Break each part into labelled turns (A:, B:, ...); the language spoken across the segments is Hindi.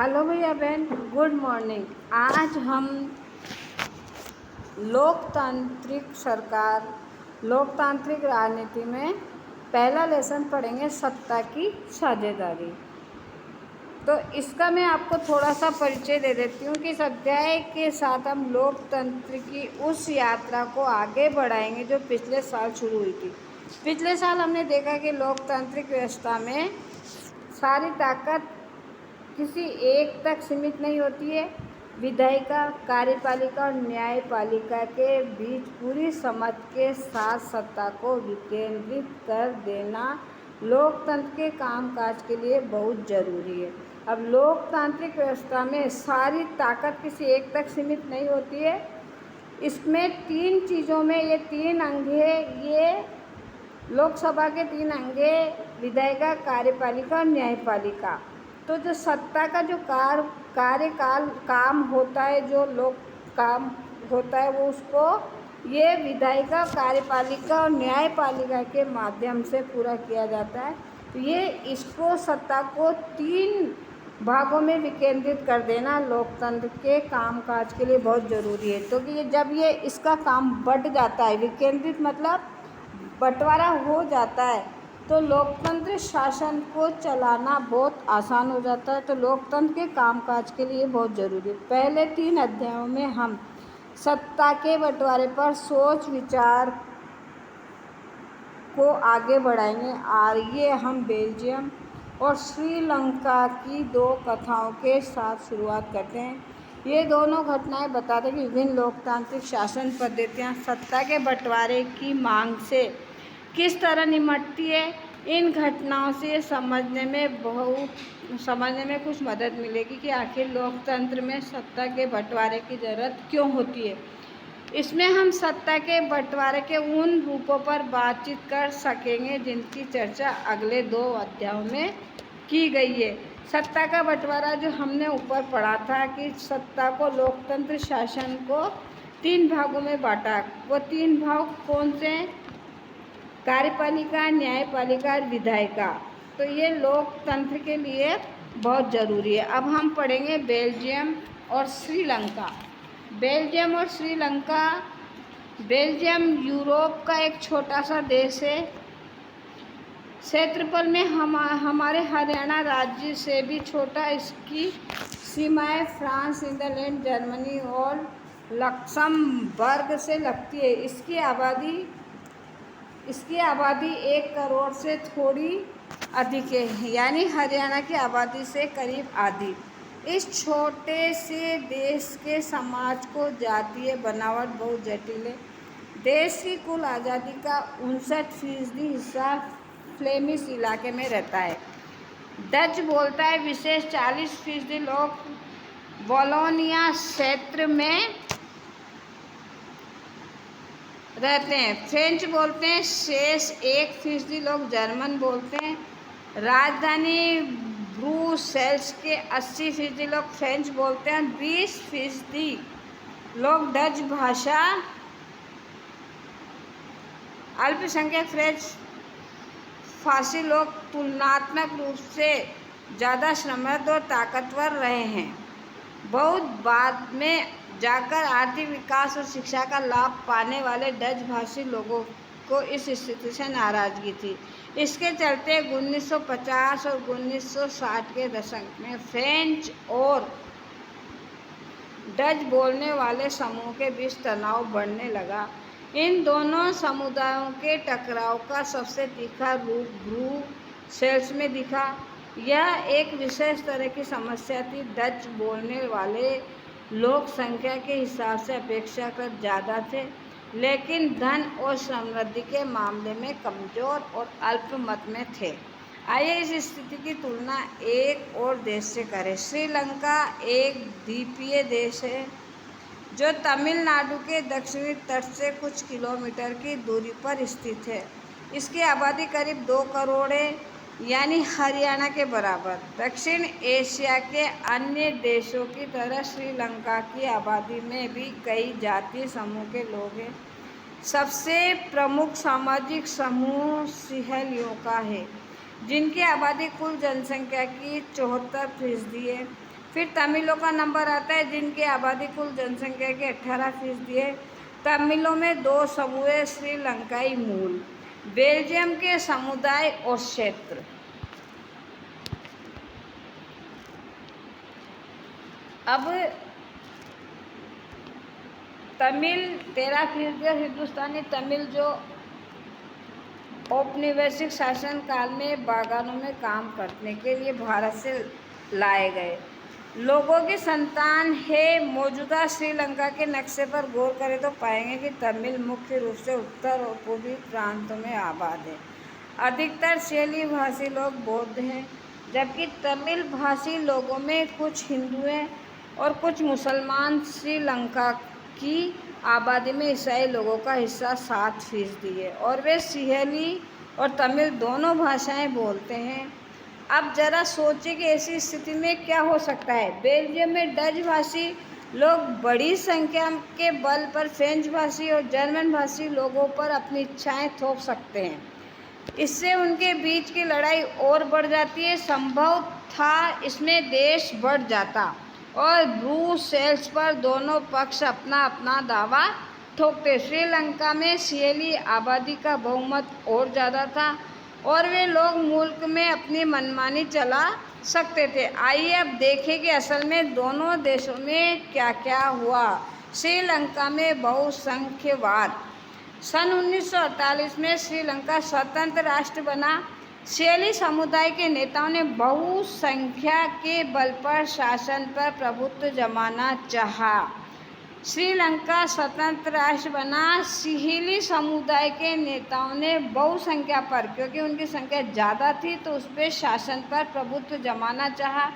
A: हेलो भैया बहन, गुड मॉर्निंग। आज हम लोकतांत्रिक सरकार, लोकतांत्रिक राजनीति में पहला लेसन पढ़ेंगे, सत्ता की साझेदारी। तो इसका मैं आपको थोड़ा सा परिचय दे देती हूँ कि इस अध्याय के साथ हम लोकतंत्र की उस यात्रा को आगे बढ़ाएंगे जो पिछले साल शुरू हुई थी। पिछले साल हमने देखा कि लोकतांत्रिक व्यवस्था में सारी ताकत किसी एक तक सीमित नहीं होती है। विधायिका, कार्यपालिका और न्यायपालिका के बीच पूरी समझ के साथ सत्ता को विकेंद्रित कर देना लोकतंत्र के कामकाज के लिए बहुत ज़रूरी है। अब लोकतांत्रिक व्यवस्था में सारी ताकत किसी एक तक सीमित नहीं होती है। इसमें तीन चीज़ों में ये तीन अंग है। ये लोकसभा के तीन अंगे, विधायिका, कार्यपालिका और न्यायपालिका। तो जो सत्ता का जो कार्यकाल काम होता है, जो लोक काम होता है, वो उसको ये विधायिका, कार्यपालिका और न्यायपालिका के माध्यम से पूरा किया जाता है। तो ये इसको सत्ता को तीन भागों में विकेंद्रित कर देना लोकतंत्र के कामकाज के लिए बहुत ज़रूरी है। तो कि जब ये इसका काम बढ़ जाता है, विकेंद्रित मतलब बंटवारा हो जाता है, तो लोकतंत्र शासन को चलाना बहुत आसान हो जाता है। तो लोकतंत्र के कामकाज के लिए बहुत ज़रूरी है। पहले 3 अध्यायों में हम सत्ता के बंटवारे पर सोच विचार को आगे बढ़ाएंगे। आइए हम बेल्जियम और श्रीलंका की 2 कथाओं के साथ शुरुआत करते हैं। ये दोनों घटनाएं बताते हैं कि विभिन्न लोकतांत्रिक शासन पद्धतियाँ सत्ता के बंटवारे की मांग से किस तरह निपटती है। इन घटनाओं से समझने में कुछ मदद मिलेगी कि आखिर लोकतंत्र में सत्ता के बंटवारे की ज़रूरत क्यों होती है। इसमें हम सत्ता के बंटवारे के उन रूपों पर बातचीत कर सकेंगे जिनकी चर्चा अगले 2 अध्यायों में की गई है। सत्ता का बंटवारा जो हमने ऊपर पढ़ा था कि सत्ता को, लोकतंत्र शासन को 3 भागों में बांटा। वो 3 भाग कौन से हैं? कार्यपालिका, न्यायपालिका और विधायिका। तो ये लोकतंत्र के लिए बहुत ज़रूरी है। अब हम पढ़ेंगे बेल्जियम और श्रीलंका। बेल्जियम और श्रीलंका। बेल्जियम यूरोप का एक छोटा सा देश है। क्षेत्रफल में हमारे हरियाणा राज्य से भी छोटा। इसकी सीमाएं फ्रांस, नीदरलैंड, जर्मनी और लक्समबर्ग से लगती है। इसकी आबादी 1 करोड़ से थोड़ी अधिक है, यानी हरियाणा की आबादी से करीब आधी। इस छोटे से देश के समाज को जातीय बनावट बहुत जटिल है। देश की कुल आज़ादी का 59% हिस्सा फ्लेमिश इलाके में रहता है। डच बोलता है विशेष 40% लोग वॉलोनिया क्षेत्र में रहते हैं। फ्रेंच बोलते हैं शेष 1% लोग। जर्मन बोलते हैं। राजधानी ब्रुसेल्स के 80% लोग फ्रेंच बोलते हैं। 20% लोग डच भाषा। अल्पसंख्यक फ्रेंच फारसी लोग तुलनात्मक रूप से ज़्यादा समृद्ध और ताकतवर रहे हैं। बहुत बाद में जाकर आर्थिक विकास और शिक्षा का लाभ पाने वाले डच भाषी लोगों को इस स्थिति से नाराज़गी थी। इसके चलते 1950 और 1960 के दशक में फ्रेंच और डच बोलने वाले समूह के बीच तनाव बढ़ने लगा। इन दोनों समुदायों के टकराव का सबसे तीखा रूप ब्रुसेल्स में दिखा। यह एक विशेष तरह की समस्या थी। डच बोलने वाले लोग संख्या के हिसाब से अपेक्षाकृत ज़्यादा थे, लेकिन धन और समृद्धि के मामले में कमज़ोर और अल्पमत में थे। आइए इस स्थिति की तुलना एक और देश से करें। श्रीलंका एक द्वीपीय देश है जो तमिलनाडु के दक्षिणी तट से कुछ किलोमीटर की दूरी पर स्थित है। इसकी आबादी करीब 2 करोड़ है, यानी हरियाणा के बराबर। दक्षिण एशिया के अन्य देशों की तरह श्रीलंका की आबादी में भी कई जातीय समूह के लोग हैं। सबसे प्रमुख सामाजिक समूह सिंहलियों का है, जिनकी आबादी कुल जनसंख्या की 74% है। फिर तमिलों का नंबर आता है जिनकी आबादी कुल जनसंख्या के 18% है। तमिलों में 2 समूह है, श्रीलंकाई मूल, बेल्जियम के समुदाय और क्षेत्र। अब तमिल 13% है। हिंदुस्तानी तमिल जो औपनिवेशिक शासन काल में बागानों में काम करने के लिए भारत से लाए गए लोगों की संतान है। मौजूदा श्रीलंका के नक्शे पर गौर करें तो पाएंगे कि तमिल मुख्य रूप से उत्तर और पूर्वी प्रांतों में आबाद है। अधिकतर सियली भाषी लोग बौद्ध हैं, जबकि तमिल भाषी लोगों में कुछ हिंदू हैं और कुछ मुसलमान। श्रीलंका की आबादी में ईसाई लोगों का हिस्सा 7% है और वे सियली और तमिल दोनों भाषाएं बोलते हैं। अब जरा सोचिए कि ऐसी स्थिति में क्या हो सकता है। बेल्जियम में डच भाषी लोग बड़ी संख्या के बल पर फ्रेंच भाषी और जर्मन भाषी लोगों पर अपनी इच्छाएं थोप सकते हैं। इससे उनके बीच की लड़ाई और बढ़ जाती है। संभव था इसमें देश बढ़ जाता और ब्रुसेल्स पर दोनों पक्ष अपना अपना दावा ठोकते। श्रीलंका में सियली आबादी का बहुमत और ज़्यादा था और वे लोग मुल्क में अपनी मनमानी चला सकते थे। आइए अब देखें कि असल में दोनों देशों में क्या क्या हुआ। श्रीलंका में बहुसंख्यवाद। सन 1948 में श्रीलंका स्वतंत्र राष्ट्र बना। सियली समुदाय के नेताओं ने बहुसंख्या के बल पर शासन पर प्रभुत्व जमाना चाहा। श्रीलंका स्वतंत्र राष्ट्र बना। सियली समुदाय के नेताओं ने बहुसंख्या पर, क्योंकि उनकी संख्या ज़्यादा थी, तो उस पर शासन पर प्रभुत्व जमाना चाहा।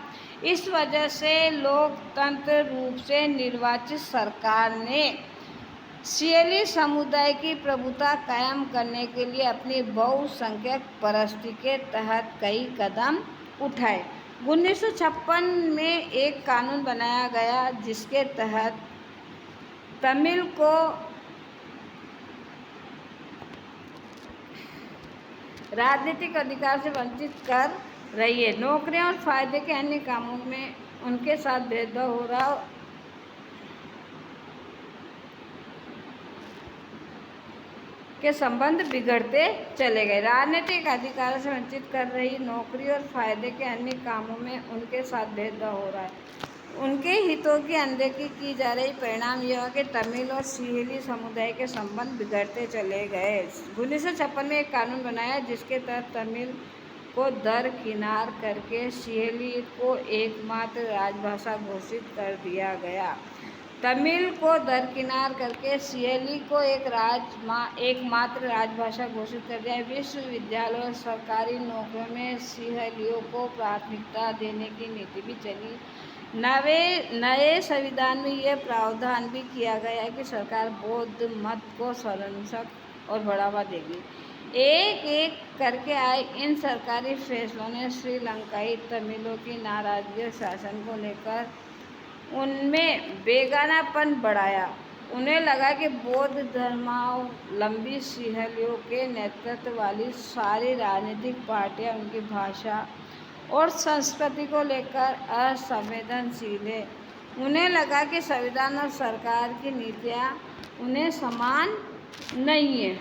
A: इस वजह से लोकतंत्र रूप से निर्वाचित सरकार ने सियली समुदाय की प्रभुता कायम करने के लिए अपनी बहुसंख्यक परस्ती के तहत कई कदम उठाए। 1956 में एक कानून बनाया गया जिसके तहत तमिल को राजनीतिक अधिकार से वंचित कर रही है। नौकरियों और फायदे के अन्य कामों में उनके साथ भेदभाव हो रहा के संबंध बिगड़ते चले गए। राजनीतिक अधिकार से वंचित कर रही, नौकरी और फायदे के अन्य कामों में उनके साथ भेदभाव हो रहा है, उनके हितों की अनदेखी की जा रही। परिणाम यह है कि तमिल और सियली समुदाय के संबंध बिगड़ते चले गए। 1956 में एक कानून बनाया जिसके तहत तमिल को दरकिनार करके सियली को एकमात्र राजभाषा घोषित कर दिया गया। तमिल को दरकिनार करके सियली को एकमात्र राजभाषा घोषित कर दिया। विश्वविद्यालय और सरकारी नौकरियों में सियलियों को प्राथमिकता देने की नीति भी चली। नए संविधान में यह प्रावधान भी किया गया कि सरकार बौद्ध मत को संरक्षण और बढ़ावा देगी। एक एक करके आए इन सरकारी फैसलों ने श्रीलंकाई तमिलों की नाराजगी और शासन को लेकर उनमें बेगानापन बढ़ाया। उन्हें लगा कि बौद्ध धर्मावलंबी सियलियों के नेतृत्व वाली सारी राजनीतिक पार्टियां उनकी भाषा और संस्कृति को लेकर असंवेदनशील है। उन्हें लगा कि संविधान और सरकार की नीतियां उन्हें समान नहीं है।